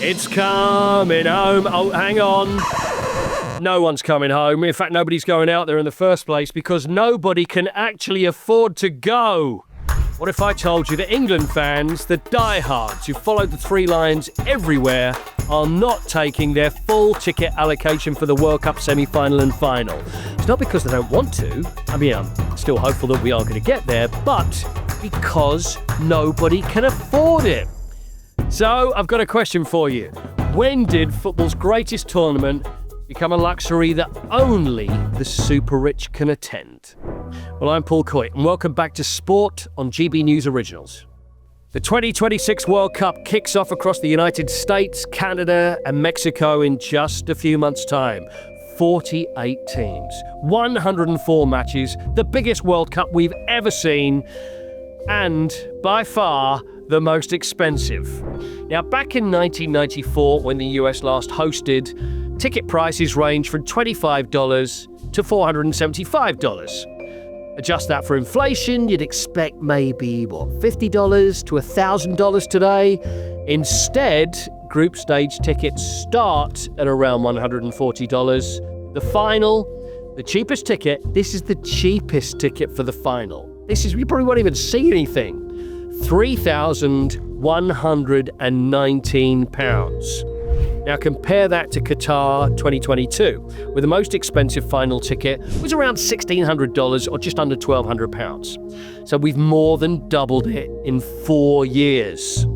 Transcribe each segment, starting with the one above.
It's coming home. Oh, hang on. No one's coming home. In fact, nobody's going out there in the first place because nobody can actually afford to go. What if I told you that England fans, the diehards who followed the three lions everywhere, are not taking their full ticket allocation for the World Cup semi-final and final? It's not because they don't want to. I mean, I'm still hopeful that we are going to get there, but because nobody can afford it. So, I've got a question for you. When did football's greatest tournament become a luxury that only the super rich can attend? Well, I'm Paul Coyte, and welcome back to Sport on GB News Originals. The 2026 World Cup kicks off across the United States, Canada, and Mexico in just a few months' time. 48 teams, 104 matches, the biggest World Cup we've ever seen, and by far the most expensive. Now, back in 1994, when the US last hosted, ticket prices ranged from $25 to $475. Adjust that for inflation, you'd expect maybe, $50 to $1,000 today. Instead, group stage tickets start at around $140. The final, the cheapest ticket, this is the cheapest ticket for the final. You probably won't even see anything. £3,119. Now compare that to Qatar 2022, where the most expensive final ticket was around $1,600 or just under £1,200. So we've more than doubled it in 4 years.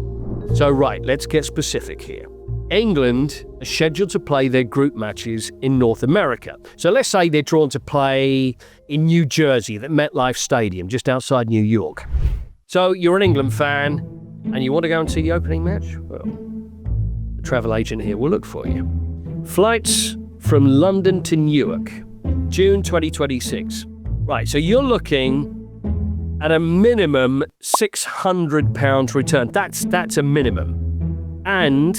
So right, let's get specific here. England are scheduled to play their group matches in North America. So let's say they're drawn to play in New Jersey at MetLife Stadium, just outside New York. So you're an England fan and you want to go and see the opening match? Well, the travel agent here will look for you. Flights from London to Newark, June 2026. Right, so you're looking at a minimum £600 return. That's a minimum. And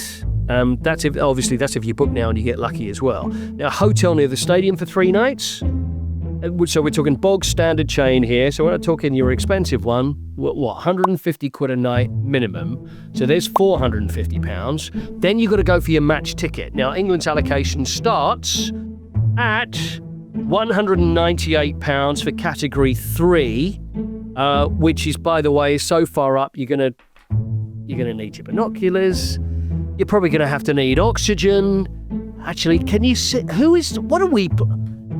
that's if you book now and you get lucky as well. Now, hotel near the stadium for 3 nights. So we're talking bog standard chain here. So we're not talking your expensive one. What, 150 quid a night minimum. So there's £450. Then you've got to go for your match ticket. Now, England's allocation starts at £198 for category 3, which is, by the way, so far up, you're gonna need your binoculars. You're probably going to have to need oxygen. Actually, can you see?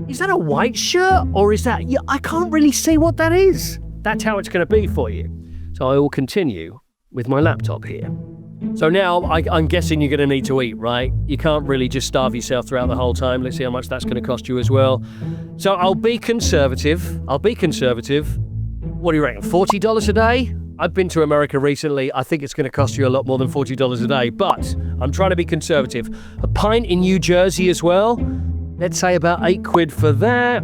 Is that a white shirt or is that? I can't really see what that is. That's how it's going to be for you. So I will continue with my laptop here. So now I'm guessing you're going to need to eat, right? You can't really just starve yourself throughout the whole time. Let's see how much that's going to cost you as well. So I'll be conservative. What do you reckon? $40 a day? I've been to America recently. I think it's going to cost you a lot more than $40 a day, but I'm trying to be conservative. A pint in New Jersey as well. Let's say about £8 for that.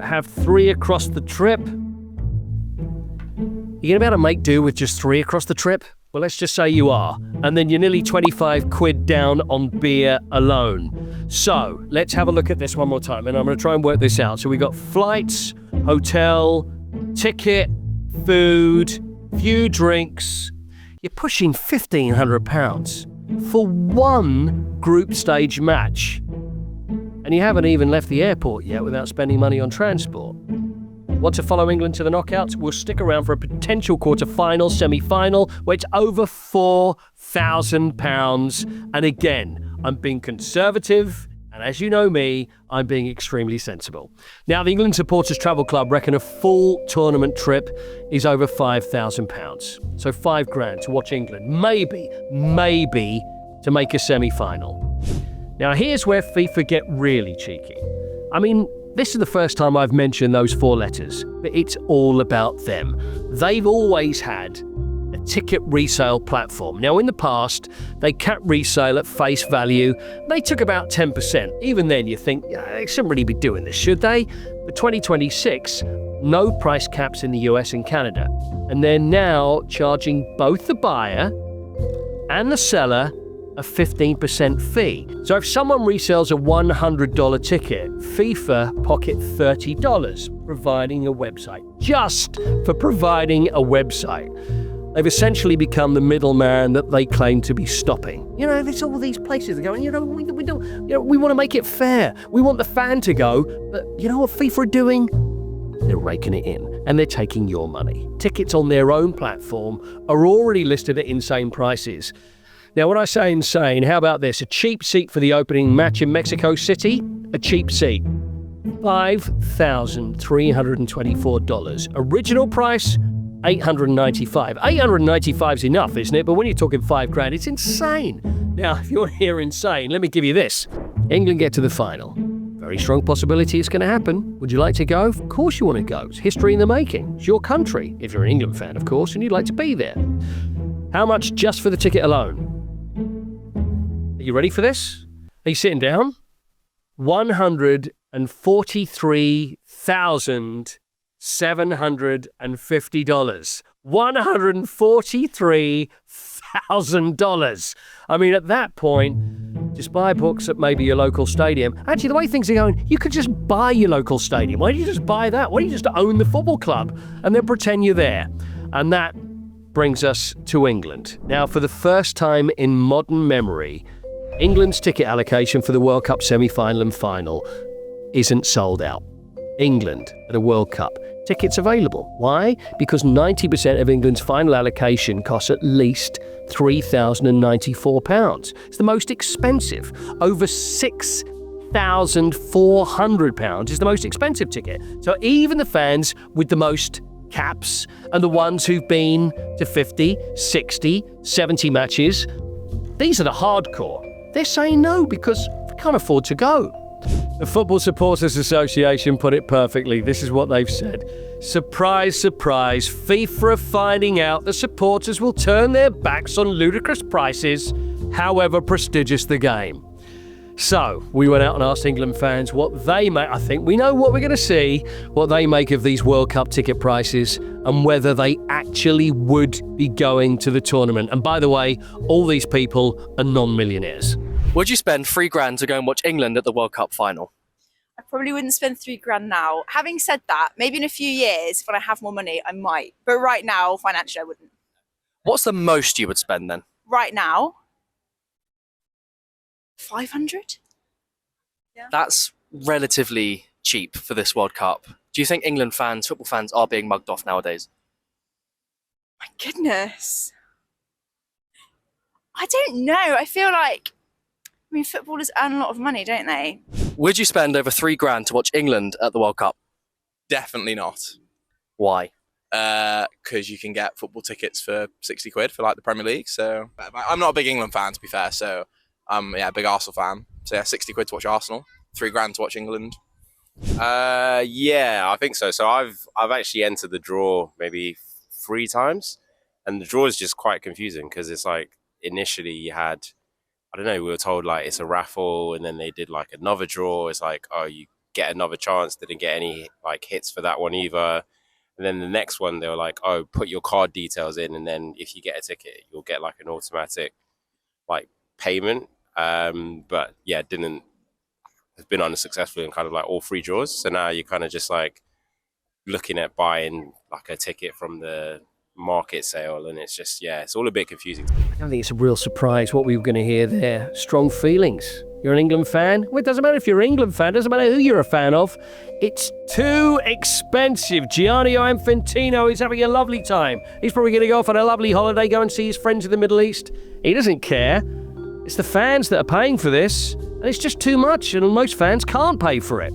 Have 3 across the trip. You're going to be able to make do with just 3 across the trip? Well, let's just say you are. And then you're nearly £25 down on beer alone. So let's have a look at this one more time, and I'm going to try and work this out. So we got flights, hotel, ticket, food, few drinks. You're pushing £1,500 for one group stage match. And you haven't even left the airport yet without spending money on transport. Want to follow England to the knockouts? We'll stick around for a potential quarter-final, semi-final, where it's over £4,000. And again, I'm being conservative. And as you know me, I'm being extremely sensible. Now, the England Supporters Travel Club reckon a full tournament trip is over £5,000. So £5,000 to watch England. Maybe to make a semi-final. Now, here's where FIFA get really cheeky. I mean, this is the first time I've mentioned those 4 letters, but it's all about them. They've always had a ticket resale platform. Now, in the past, they capped resale at face value. They took about 10%. Even then, you think, they shouldn't really be doing this, should they? For 2026, no price caps in the US and Canada. And they're now charging both the buyer and the seller a 15% fee. So if someone resells a $100 ticket, FIFA pocket $30, providing a website. Just for providing a website. They've essentially become the middleman that they claim to be stopping. You know, there's all these places that are going, we don't, we want to make it fair. We want the fan to go, but you know what FIFA are doing? They're raking it in, and they're taking your money. Tickets on their own platform are already listed at insane prices. Now, when I say insane, how about this? A cheap seat for the opening match in Mexico City? A cheap seat. $5,324. Original price? $895. $895 is enough, isn't it? But when you're talking $5,000, it's insane. Now, if you're here insane, let me give you this. England get to the final. Very strong possibility it's going to happen. Would you like to go? Of course you want to go. It's history in the making. It's your country, if you're an England fan, of course, and you'd like to be there. How much just for the ticket alone? Are you ready for this? Are you sitting down? $143,750. $143,000. I mean, at that point, just buy books at maybe your local stadium. Actually, the way things are going, you could just buy your local stadium. Why don't you just buy that? Why don't you just own the football club and then pretend you're there? And that brings us to England. Now, for the first time in modern memory, England's ticket allocation for the World Cup semi-final and final isn't sold out. England at a World Cup. Tickets available. Why? Because 90% of England's final allocation costs at least £3,094. It's the most expensive. Over £6,400 is the most expensive ticket. So even the fans with the most caps and the ones who've been to 50, 60, 70 matches, these are the hardcore. They're saying no because they can't afford to go. The Football Supporters Association put it perfectly. This is what they've said. Surprise, surprise, FIFA are finding out the supporters will turn their backs on ludicrous prices, however prestigious the game. So, we went out and asked England fans what they make. I think we know what we're going to see, what they make of these World Cup ticket prices and whether they actually would be going to the tournament. And by the way, all these people are non-millionaires. Would you spend $3,000 to go and watch England at the World Cup final? I probably wouldn't spend $3,000 now. Having said that, maybe in a few years when I have more money, I might. But right now, financially, I wouldn't. What's the most you would spend then? Right now, 500? Yeah. That's relatively cheap for this World Cup. Do you think England fans, football fans, are being mugged off nowadays? My goodness. I don't know. I feel like, footballers earn a lot of money, don't they? Would you spend over $3,000 to watch England at the World Cup? Definitely not. Why? Because you can get football tickets for 60 quid for like the Premier League. So I'm not a big England fan, to be fair. So a big Arsenal fan. So yeah, 60 quid to watch Arsenal, $3,000 to watch England. Yeah, I think so. So I've actually entered the draw maybe 3 times, and the draw is just quite confusing because it's like initially you had, I don't know, we were told like it's a raffle, and then they did like another draw. It's like, oh, you get another chance. Didn't get any like hits for that one either. And then the next one, they were like, oh, put your card details in, and then if you get a ticket, you'll get like an automatic like payment. But yeah, has been unsuccessful in kind of like all 3 draws. So now you're kind of just like looking at buying like a ticket from the market sale, and it's just, yeah, it's all a bit confusing. I don't think it's a real surprise what we were going to hear there. Strong feelings. You're an England fan? Well, it doesn't matter if you're an England fan, it doesn't matter who you're a fan of. It's too expensive. Gianni Infantino is having a lovely time. He's probably going to go off on a lovely holiday, go and see his friends in the Middle East. He doesn't care. It's the fans that are paying for this, and it's just too much, and most fans can't pay for it.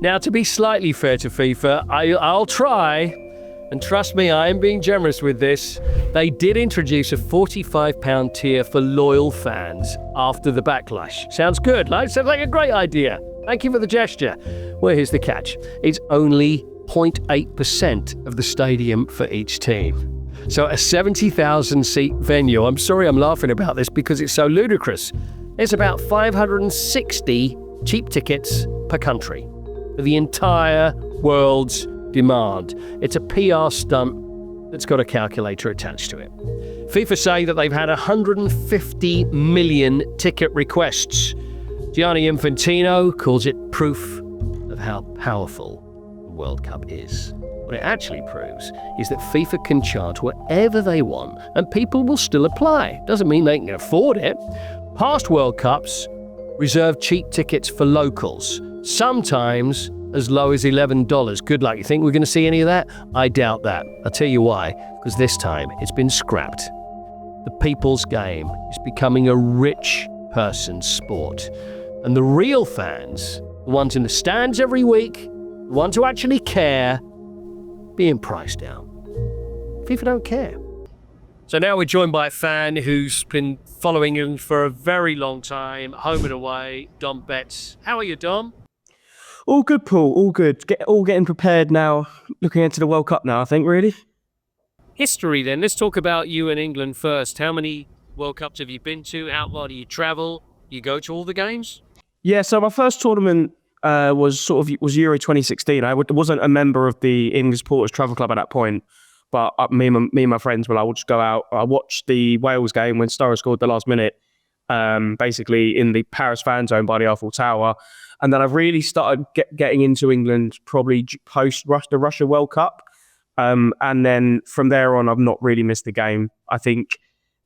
Now, to be slightly fair to FIFA, I'll try, and trust me, I am being generous with this. They did introduce a £45 tier for loyal fans after the backlash. Sounds good, right? Sounds like a great idea. Thank you for the gesture. Well, here's the catch. It's only 0.8% of the stadium for each team. So a 70,000 seat venue, I'm sorry I'm laughing about this because it's so ludicrous. There's about 560 cheap tickets per country for the entire world's demand. It's a PR stunt that's got a calculator attached to it. FIFA say that they've had 150 million ticket requests. Gianni Infantino calls it proof of how powerful the World Cup is. What it actually proves is that FIFA can charge whatever they want and people will still apply. Doesn't mean they can afford it. Past World Cups reserve cheap tickets for locals, sometimes as low as $11. Good luck. You think we're going to see any of that? I doubt that. I'll tell you why. Because this time it's been scrapped. The people's game is becoming a rich person's sport. And the real fans, the ones in the stands every week, the ones who actually care, being priced out. FIFA don't care. So now we're joined by a fan who's been following him for a very long time, home and away, Dom Betts. How are you, Dom? All good, Paul. All good. Getting prepared now. Looking into the World Cup now, I think, really. History then. Let's talk about you and England first. How many World Cups have you been to? How far do you travel? You go to all the games? Yeah, so my first tournament was Euro 2016. I wasn't a member of the English Supporters Travel Club at that point, but me and my friends, I would just go out. I watched the Wales game when Sturridge scored the last minute, basically in the Paris fan zone by the Eiffel Tower. And then I've really started getting into England probably post the Russia World Cup. And then from there on, I've not really missed a game. I think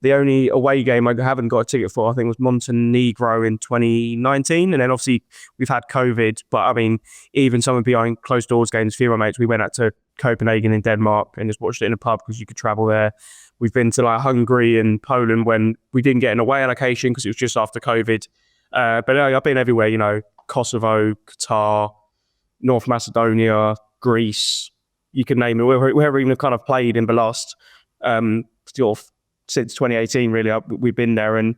the only away game I haven't got a ticket for, I think, was Montenegro in 2019. And then obviously we've had COVID. But I mean, even some of behind closed doors games, a few of my mates, we went out to Copenhagen in Denmark and just watched it in a pub because you could travel there. We've been to like Hungary and Poland when we didn't get an away allocation because it was just after COVID. But I've been everywhere, Kosovo, Qatar, North Macedonia, Greece, you can name it, wherever even kind of played in the last, since 2018, really, we've been there. And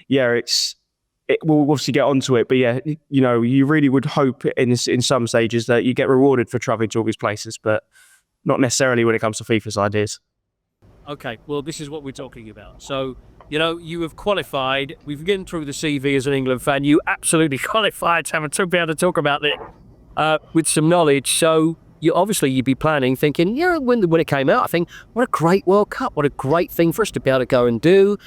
yeah, we'll obviously get onto it, but yeah, you really would hope in some stages that you get rewarded for traveling to all these places, but not necessarily when it comes to FIFA's ideas. Okay, well, this is what we're talking about. So, you have qualified. We've been through the CV as an England fan. You absolutely qualified to be able to talk about it with some knowledge. So, you'd be planning, thinking, when it came out, I think, what a great World Cup. What a great thing for us to be able to go and do.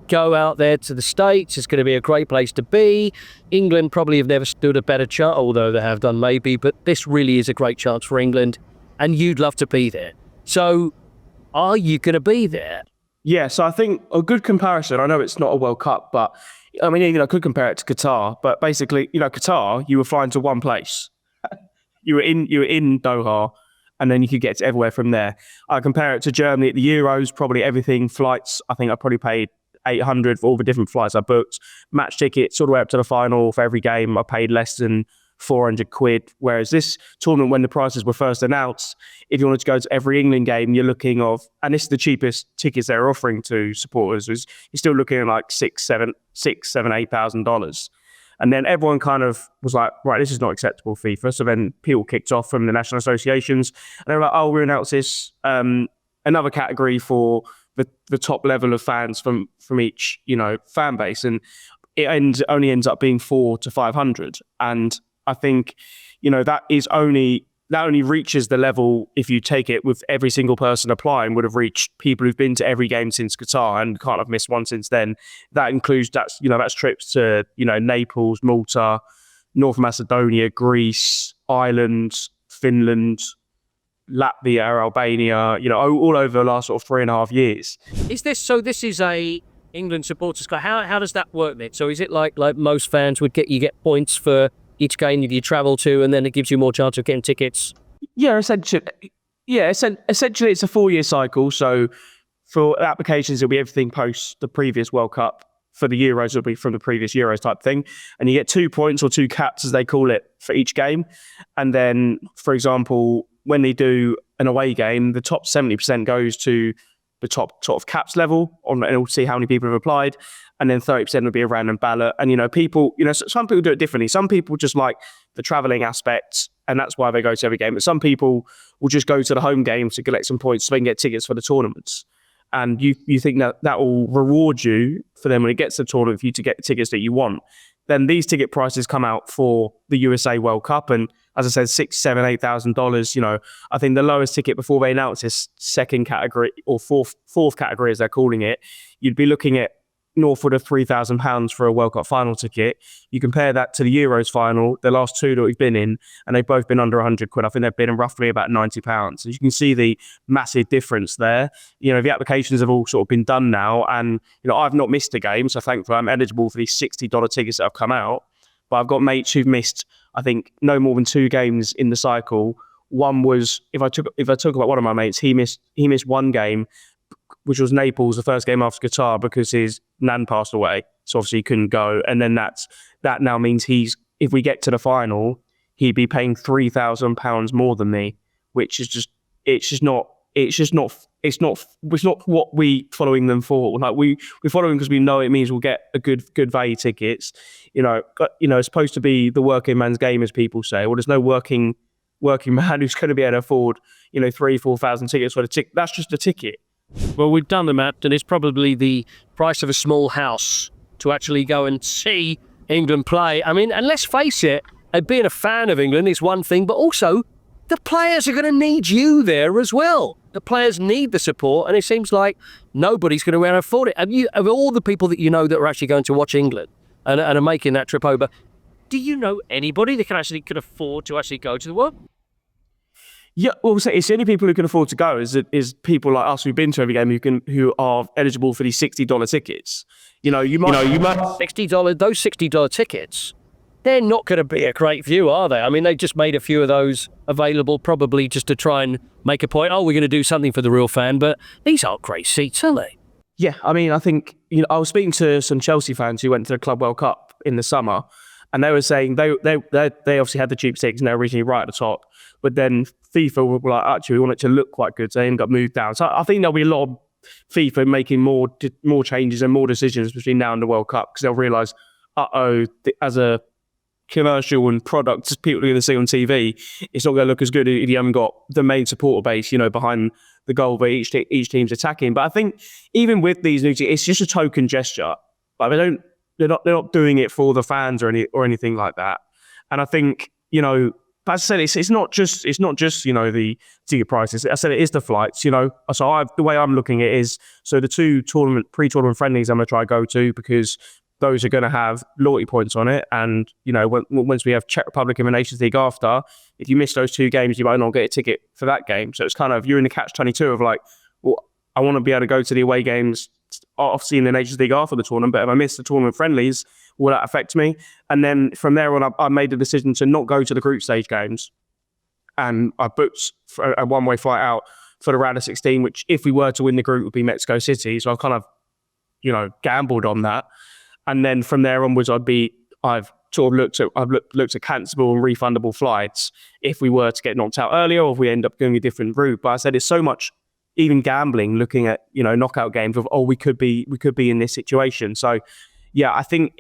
Go out there to the States. It's going to be a great place to be. England probably have never stood a better chance, although they have done maybe, but this really is a great chance for England, and you'd love to be there. So, are you going to be there? Yeah, so I think a good comparison, I know it's not a World Cup, but I mean, I could compare it to Qatar, but basically, Qatar, you were flying to one place. You were in Doha, and then you could get to everywhere from there. I compare it to Germany at the Euros, probably everything, flights, I think I probably paid 800 for all the different flights I booked. Match tickets all the way up to the final for every game, I paid less than 400 quid. Whereas this tournament, when the prices were first announced, if you wanted to go to every England game, you're looking and this is the cheapest tickets they're offering to supporters, you're still looking at like $8,000. And then everyone kind of was like, right, this is not acceptable, FIFA. So then people kicked off from the national associations, and they were like, oh, we'll announce this another category for the top level of fans from each fan base, and it only ends up being 400 to 500. And I think that only reaches the level, if you take it with every single person applying, would have reached people who've been to every game since Qatar and can't have missed one since then. That includes that's trips to Naples, Malta, North Macedonia, Greece, Ireland, Finland, Latvia, Albania, all over the last sort of 3.5 years. This is a England supporters club. How does that work then? So is it like most fans would you get points for each game that you travel to, and then it gives you more chance of getting tickets? Yeah, essentially it's a 4-year cycle. So for applications, it'll be everything post the previous World Cup. For the Euros, it'll be from the previous Euros type thing. And you get 2 points or 2 caps, as they call it, for each game. And then, for example, when they do an away game, the top 70% goes to the top sort of caps level, and we'll see how many people have applied. And then 30% will be a random ballot. And, people, some people do it differently. Some people just like the traveling aspect, and that's why they go to every game. But some people will just go to the home games to collect some points so they can get tickets for the tournaments. And you think that will reward you for them when it gets to the tournament for you to get the tickets that you want. Then these ticket prices come out for the USA World Cup. And as I said, $6,000, $7,000, $8,000. I think the lowest ticket before they announce this second category or fourth category, as they're calling it, you'd be looking at northward of £3,000 for a World Cup final ticket. You compare that to the Euros final, the last two that we've been in, and they've both been under 100 quid. I think they've been in roughly about £90. So you can see the massive difference there. You know, the applications have all sort of been done now, and you know, I've not missed a game, so thankfully I'm eligible for these $60 tickets that have come out. But I've got mates who've missed, I think, no more than 2 games in the cycle. One was, if I talk about one of my mates, he missed one game, which was Naples, the first game after Qatar, because his nan passed away. So obviously he couldn't go. And then that now means if we get to the final, he'd be paying £3,000 more than me, which is it's not what we following them for. Like we're following because we know it means we'll get a good value tickets. You know, it's supposed to be the working man's game, as people say. Well, there's no working man who's going to be able to afford, you know, 3,000-4,000 tickets for the ticket. That's just a ticket. Well, we've done the math, and it's probably the price of a small house to actually go and see England play. I mean, and let's face it, being a fan of England is one thing, but also the players are going to need you there as well. The players need the support, and it seems like nobody's going to be able to afford it. Of all the people that you know that are actually going to watch England and are making that trip over, do you know anybody that could afford to actually go to the World? Yeah, well, it's the only people who can afford to go is people like us who've been to every game who are eligible for these $60 tickets. You might $60. Those $60 tickets, they're not going to be a great view, are they? I mean, they just made a few of those available, probably just to try and make a point. Oh, we're going to do something for the real fan, but these aren't great seats, are they? Yeah, I mean, I think I was speaking to some Chelsea fans who went to the Club World Cup in the summer, and they were saying they obviously had the cheap seats and they were originally right at the top. But then FIFA were like, actually, we want it to look quite good, so they got moved down. So I think there'll be a lot of FIFA making more changes and more decisions between now and the World Cup, because they'll realise, as a commercial and product people are going to see on TV, it's not going to look as good if you haven't got the main supporter base, behind the goal that each team's attacking. But I think even with these new teams, it's just a token gesture. Like they're not doing it for the fans or anything like that. And I think, but as I said, it's not just the ticket prices. I said it is the flights. So the way I'm looking at it is, so the 2 pre-tournament friendlies I'm going to try to go to, because those are going to have loyalty points on it. And once we have Czech Republic and the Nations League after, if you miss those 2 games, you might not get a ticket for that game. So it's kind of, you're in the catch-22 of like, well, I want to be able to go to the away games, obviously in the Nations League after the tournament, but if I miss the tournament friendlies, will that affect me? And then from there on, I made the decision to not go to the group stage games. And I booked a one-way flight out for the round of 16, which if we were to win the group would be Mexico City. So I've kind of, gambled on that. And then from there onwards, I've sort of looked at cancelable and refundable flights if we were to get knocked out earlier, or if we end up going a different route. But I said it's so much, even gambling, looking at knockout games of we could be in this situation. So yeah, I think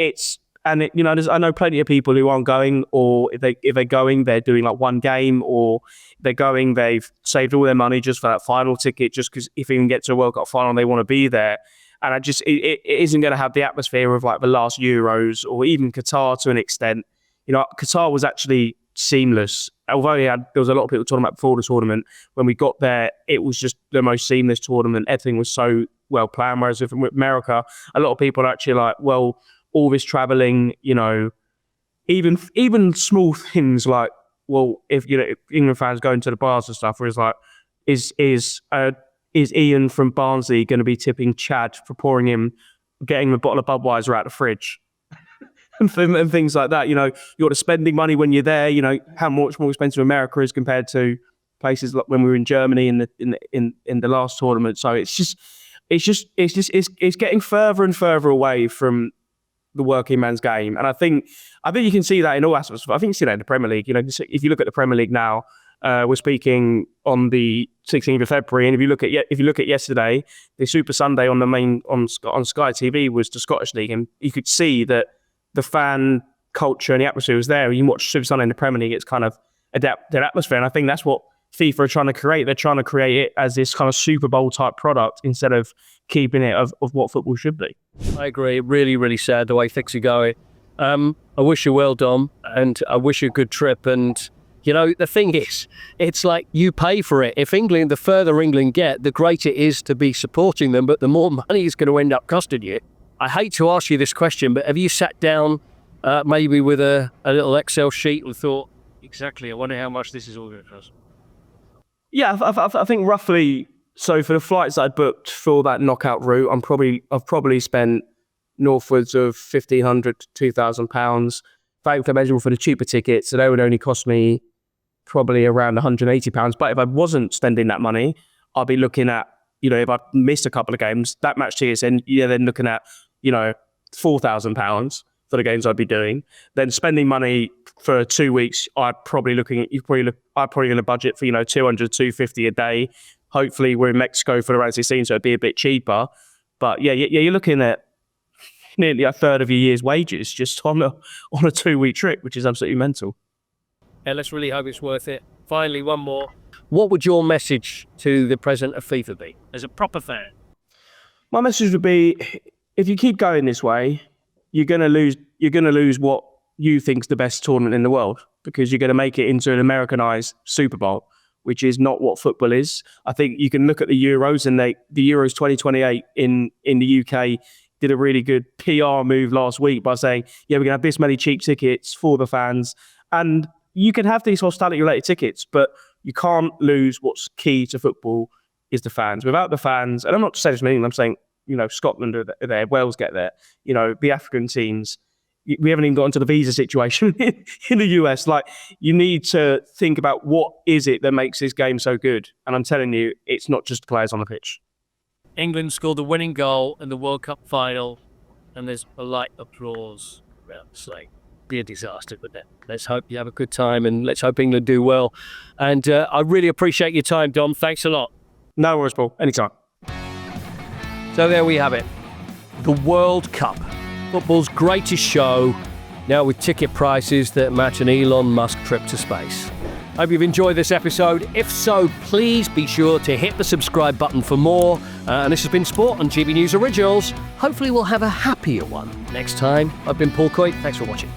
I know plenty of people who aren't going, or if they're going, they're doing like one game, or they're going, they've saved all their money just for that final ticket, just because if they can get to a World Cup final, they want to be there. And it isn't going to have the atmosphere of like the last Euros or even Qatar to an extent. Qatar was actually seamless. Although there was a lot of people talking about before the tournament, when we got there, it was just the most seamless tournament. Everything was so well planned. Whereas with America, a lot of people are actually like, well, all this traveling, even small things like, well, if England fans going to the bars and stuff, where it's like, is Ian from Barnsley going to be tipping Chad for getting a bottle of Budweiser out of the fridge? and things like that. You're spending money when you're there. How much more expensive America is compared to places like when we were in Germany in the last tournament. So it's getting further and further away from the working man's game. And I think you can see that in all aspects. I think you see that in the Premier League. If you look at the Premier League now, we're speaking on the 16th of February, and if you look at yesterday, the Super Sunday on Sky TV was the Scottish League, and you could see that the fan culture and the atmosphere was there. You watch Super Sunday in the Premier League, it's kind of adapt their atmosphere, and I think that's what FIFA are trying to create. They're trying to create it as this kind of Super Bowl type product instead of keeping it of what football should be. I agree. Really, really sad the way things are going. I wish you well, Dom, and I wish you a good trip. And the thing is, it's like you pay for it. If England, the further England get, the greater it is to be supporting them, but the more money is going to end up costing you. I hate to ask you this question, but have you sat down maybe with a little Excel sheet and thought, exactly, I wonder how much this is all going to cost? Yeah, I think roughly. So for the flights that I booked for that knockout route, I've probably spent northwards of £1,500 to £2,000. If I'm eligible for the cheaper tickets, so they would only cost me probably around £180. But if I wasn't spending that money, I'd be looking at, if I missed a couple of games, that match tickets, and then looking at, £4,000 for the games I'd be doing. Then spending money for 2 weeks, I'd probably going to budget for, 200, 250 a day. Hopefully we're in Mexico for the round 16, so it'd be a bit cheaper. But you're looking at nearly a third of your year's wages just on a 2-week trip, which is absolutely mental. Yeah, let's really hope it's worth it. Finally, one more. What would your message to the president of FIFA be as a proper fan? My message would be, if you keep going this way, you're going to lose what you think's the best tournament in the world, because you're going to make it into an Americanized Super Bowl, which is not what football is. I think you can look at the Euros, and the Euros 2028 in the UK did a really good PR move last week by saying, we're going to have this many cheap tickets for the fans. And you can have these hospitality-related tickets, but you can't lose what's key to football is the fans. Without the fans, and I'm not just saying this from England, I'm saying, Scotland are there, Wales get there, the African teams. We haven't even got into the visa situation in the US. Like, you need to think about what is it that makes this game so good. And I'm telling you, it's not just the players on the pitch. England scored the winning goal in the World Cup final, and there's polite applause around the slate. Be a disaster, but let's hope you have a good time, and let's hope England do well. And I really appreciate your time, Dom. Thanks a lot. No worries, Paul. Anytime. So there we have it. The World Cup. Football's greatest show, now with ticket prices that match an Elon Musk trip to space. Hope you've enjoyed this episode. If so, please be sure to hit the subscribe button for more. And this has been Sport on GB News Originals. Hopefully we'll have a happier one next time. I've been Paul Coyte. Thanks for watching.